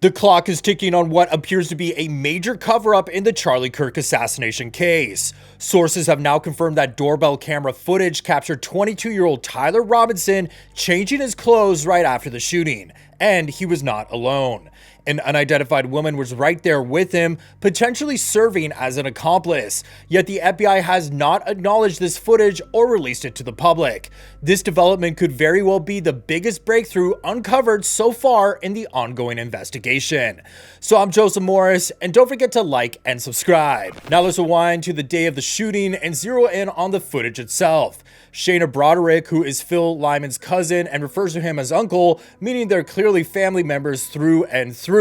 The clock is ticking on what appears to be a major cover-up in the Charlie Kirk assassination case. Sources have now confirmed that doorbell camera footage captured 22-year-old Tyler Robinson changing his clothes right after the shooting, and he was not alone. An unidentified woman was right there with him, potentially serving as an accomplice. Yet the FBI has not acknowledged this footage or released it to the public. This development could very well be the biggest breakthrough uncovered so far in the ongoing investigation. So I'm Joseph Morris, and don't forget to like and subscribe. Now let's rewind to the day of the shooting and zero in on the footage itself. Shayna Broderick, who is Phil Lyman's cousin and refers to him as uncle, meaning they're clearly family members through and through,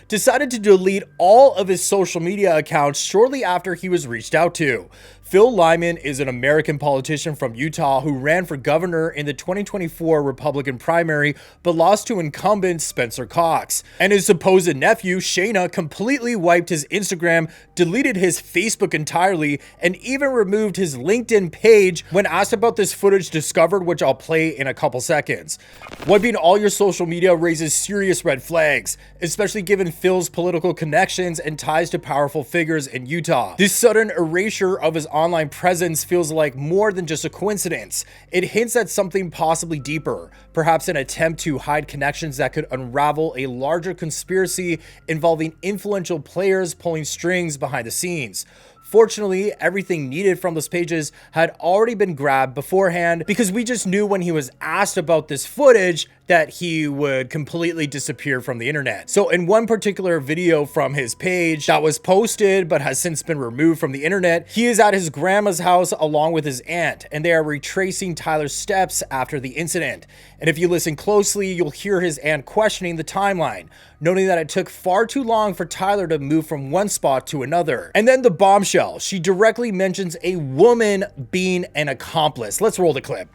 decided to delete all of his social media accounts shortly after he was reached out to. Phil Lyman is an American politician from Utah who ran for governor in the 2024 Republican primary but lost to incumbent Spencer Cox. And his supposed nephew, Shayna, completely wiped his Instagram, deleted his Facebook entirely, and even removed his LinkedIn page when asked about this footage discovered, which I'll play in a couple seconds. Wiping all your social media raises serious red flags, especially given Phil's political connections and ties to powerful figures in Utah. This sudden erasure of his online presence feels like more than just a coincidence. It hints at something possibly deeper, perhaps an attempt to hide connections that could unravel a larger conspiracy involving influential players pulling strings behind the scenes. Fortunately, everything needed from those pages had already been grabbed beforehand because we just knew when he was asked about this footage that he would completely disappear from the internet. So in one particular video from his page that was posted but has since been removed from the internet, he is at his grandma's house along with his aunt, and they are retracing Tyler's steps after the incident. And if you listen closely, you'll hear his aunt questioning the timeline, noting that it took far too long for Tyler to move from one spot to another. And then the bombshell. She directly mentions a woman being an accomplice. Let's roll the clip.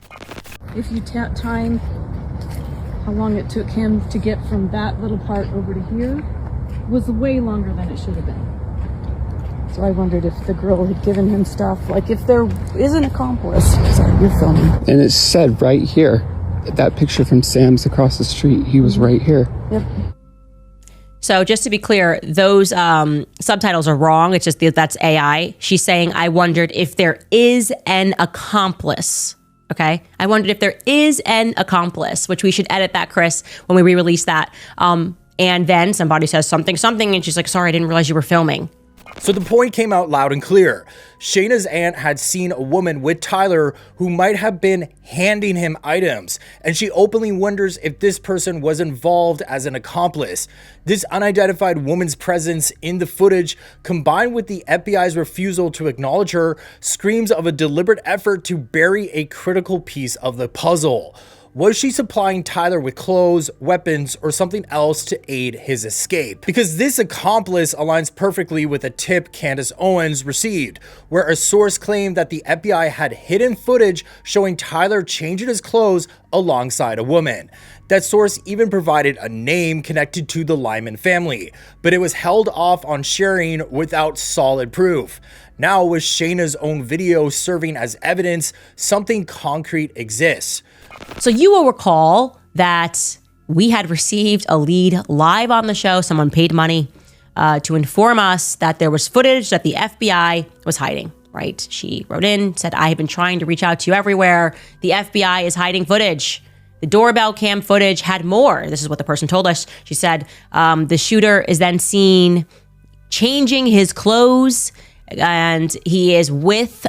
If you time how long it took him to get from that little part over to here, was way longer than it should have been. So I wondered if the girl had given him stuff, like if there is an accomplice. Sorry, you're filming. And it said right here, that picture from Sam's across the street, he was right here. Yep. So just to be clear, those subtitles are wrong. It's just that's AI. She's saying, I wondered if there is an accomplice. Okay. I wondered if there is an accomplice, which we should edit that, Chris, when we re-release that. And then somebody says something, and she's like, sorry, I didn't realize you were filming. So the point came out loud and clear. Shayna's aunt had seen a woman with Tyler who might have been handing him items, and she openly wonders if this person was involved as an accomplice. This unidentified woman's presence in the footage, combined with the FBI's refusal to acknowledge her, screams of a deliberate effort to bury a critical piece of the puzzle. Was she supplying Tyler with clothes, weapons, or something else to aid his escape? Because this accomplice aligns perfectly with a tip Candace Owens received, where a source claimed that the FBI had hidden footage showing Tyler changing his clothes alongside a woman. That source even provided a name connected to the Lyman family, but it was held off on sharing without solid proof. Now, with Shayna's own video serving as evidence, something concrete exists. So you will recall that we had received a lead live on the show. Someone paid money to inform us that there was footage that the FBI was hiding, right? She wrote in, said, I have been trying to reach out to you everywhere. The FBI is hiding footage. The doorbell cam footage had more. This is what the person told us. She said, the shooter is then seen changing his clothes and he is with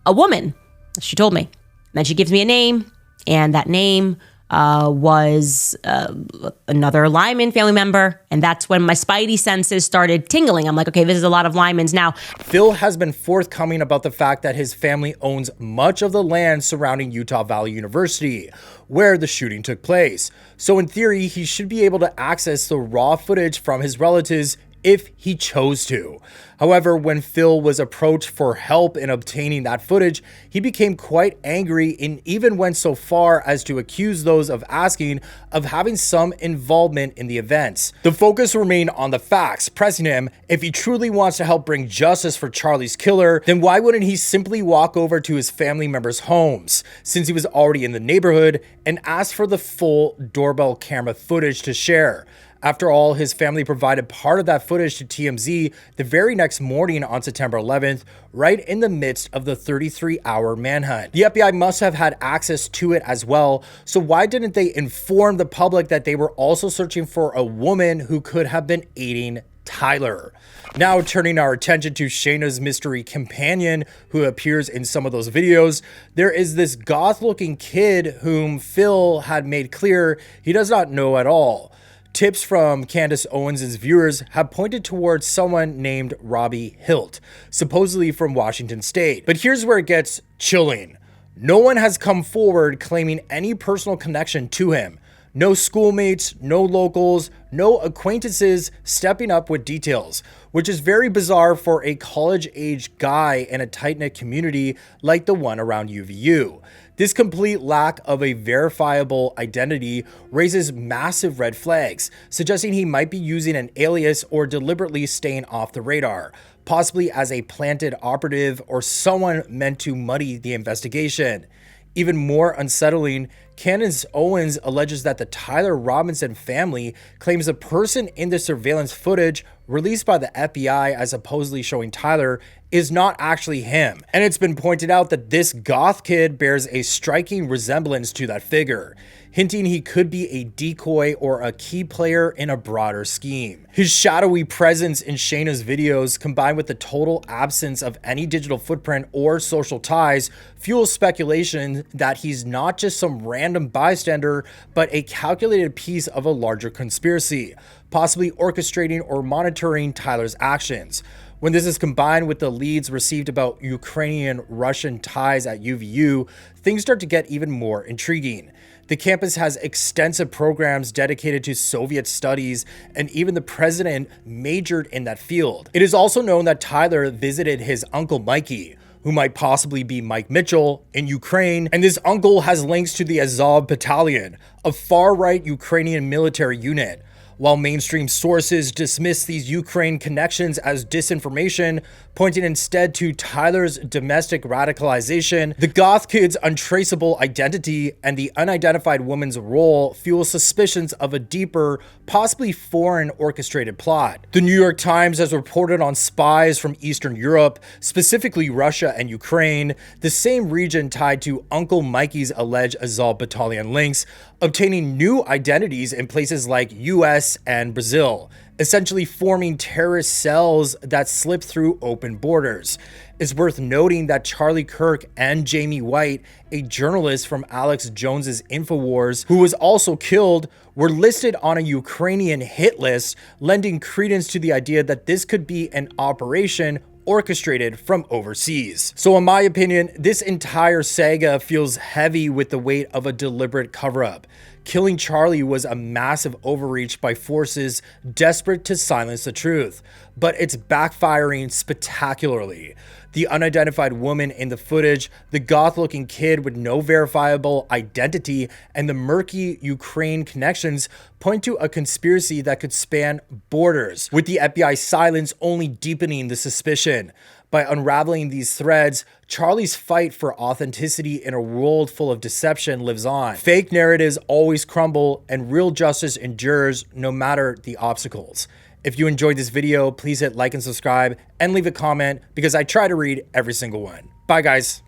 a woman, she told me. And then she gives me a name. And that name was another Lyman family member. And that's when my spidey senses started tingling. I'm like, okay, this is a lot of Lymans now. Phil has been forthcoming about the fact that his family owns much of the land surrounding Utah Valley University, where the shooting took place. So in theory, he should be able to access the raw footage from his relatives if he chose to. However, when Phil was approached for help in obtaining that footage, he became quite angry and even went so far as to accuse those of asking of having some involvement in the events. The focus remained on the facts, pressing him, if he truly wants to help bring justice for Charlie's killer, then why wouldn't he simply walk over to his family members' homes, since he was already in the neighborhood, and ask for the full doorbell camera footage to share? After all, his family provided part of that footage to TMZ the very next morning on September 11th, right in the midst of the 33-hour manhunt. The FBI must have had access to it as well, so why didn't they inform the public that they were also searching for a woman who could have been aiding Tyler? Now turning our attention to Shayna's mystery companion who appears in some of those videos, there is this goth looking kid whom Phil had made clear he does not know at all. Tips from Candace Owens' viewers have pointed towards someone named Robby Hilt, supposedly from Washington State. But here's where it gets chilling. No one has come forward claiming any personal connection to him. No schoolmates, no locals, no acquaintances stepping up with details, which is very bizarre for a college-age guy in a tight-knit community like the one around UVU. This complete lack of a verifiable identity raises massive red flags, suggesting he might be using an alias or deliberately staying off the radar, possibly as a planted operative or someone meant to muddy the investigation. Even more unsettling, Candace Owens alleges that the Tyler Robinson family claims the person in the surveillance footage released by the FBI as supposedly showing Tyler is not actually him. And it's been pointed out that this goth kid bears a striking resemblance to that figure, hinting he could be a decoy or a key player in a broader scheme. His shadowy presence in Shayna's videos, combined with the total absence of any digital footprint or social ties, fuels speculation that he's not just some random bystander, but a calculated piece of a larger conspiracy, possibly orchestrating or monitoring Tyler's actions. When this is combined with the leads received about Ukrainian-Russian ties at UVU, things start to get even more intriguing. The campus has extensive programs dedicated to Soviet studies, and even the president majored in that field. It is also known that Tyler visited his uncle Mikey, who might possibly be Mike Mitchell, in Ukraine, and this uncle has links to the Azov Battalion, a far-right Ukrainian military unit. While mainstream sources dismiss these Ukraine connections as disinformation, pointing instead to Tyler's domestic radicalization, the goth kid's untraceable identity and the unidentified woman's role fuel suspicions of a deeper, possibly foreign orchestrated plot. The New York Times has reported on spies from Eastern Europe, specifically Russia and Ukraine, the same region tied to Uncle Mikey's alleged Azov Battalion links, obtaining new identities in places like US and Brazil, essentially forming terrorist cells that slip through open borders. It's worth noting that Charlie Kirk and Jamie White, a journalist from Alex Jones's InfoWars, who was also killed, were listed on a Ukrainian hit list, lending credence to the idea that this could be an operation orchestrated from overseas. So in my opinion, this entire saga feels heavy with the weight of a deliberate cover-up. Killing Charlie was a massive overreach by forces desperate to silence the truth, but it's backfiring spectacularly. The unidentified woman in the footage, the goth-looking kid with no verifiable identity, and the murky Ukraine connections point to a conspiracy that could span borders, with the FBI's silence only deepening the suspicion. By unraveling these threads, Charlie's fight for authenticity in a world full of deception lives on. Fake narratives always crumble, and real justice endures no matter the obstacles. If you enjoyed this video, please hit like and subscribe, and leave a comment because I try to read every single one. Bye, guys.